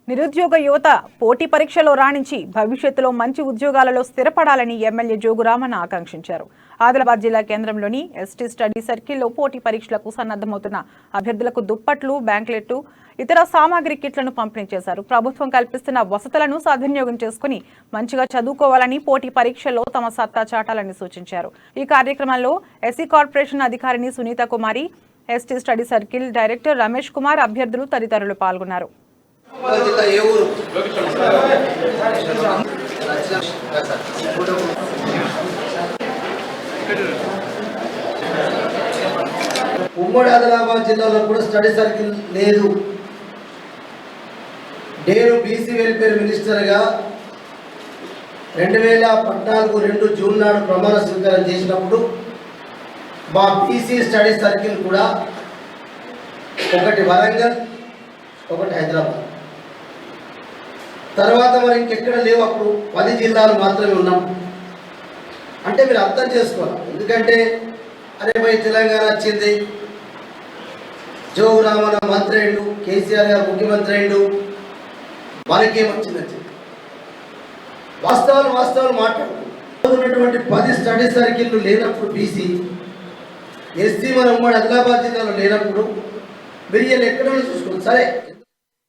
నిరుద్యోగ యువత పోటీ పరీక్షలో రాణించి భవిష్యత్తులో మంచి ఉద్యోగాలలో స్థిరపడాలని ఎమ్మెల్యే జోగురామన్న ఆకాంక్షించారు. ఆదిలాబాద్ జిల్లా కేంద్రంలోని ఎస్టీ స్టడీ సర్కిల్లో పోటీ పరీక్షలకు సన్నద్ధమవుతున్న అభ్యర్థులకు దుప్పట్లు, బ్యాంక్లెట్లు, ఇతర సామాగ్రి కిట్లను పంపిణీ చేశారు. ప్రభుత్వం కల్పిస్తున్న వసతులను సద్వినియోగం చేసుకుని మంచిగా చదువుకోవాలని, పోటీ పరీక్షల్లో తమ సత్తా చాటాలని సూచించారు. ఈ కార్యక్రమంలో ఎస్సీ కార్పొరేషన్ అధికారిని Sunitha Kumari, ST study circle director Ramesh Kumar, అభ్యర్థులు తదితరులు పాల్గొన్నారు. ఉమ్మడి ఆదిలాబాద్ జిల్లాలో కూడా స్టడీ సర్కిల్ లేదు. నేను బీసీ వెల్ఫేర్ మినిస్టర్గా 2014 2 జూన్ నాడు ప్రమాణ స్వీకారం చేసినప్పుడు మా బీసీ స్టడీ సర్కిల్ కూడా ఒకటి వరంగల్, ఒకటి హైదరాబాద్, తర్వాత మరి ఇంకెక్కడ లేవు. అప్పుడు 10 జిల్లాలు మాత్రమే ఉన్నాం. అంటే మీరు అర్థం చేసుకోవాలి. ఎందుకంటే అరే భయ్ తెలంగాణ వచ్చింది, జోగురామన్న మంత్రి అయిండు, కేసీఆర్ గారు ముఖ్యమంత్రి అయిండు, మనకేమొచ్చిందని వాస్తవాలు మాట్లాడుతున్నటువంటి 10 స్టడీ సర్కిళ్ళు లేనప్పుడు, బీసీ ఎస్సీ మన ఉమ్మడి ఆదిలాబాద్ జిల్లాలో లేనప్పుడు మీరు ఎక్కడో చూసుకోండి. సరే,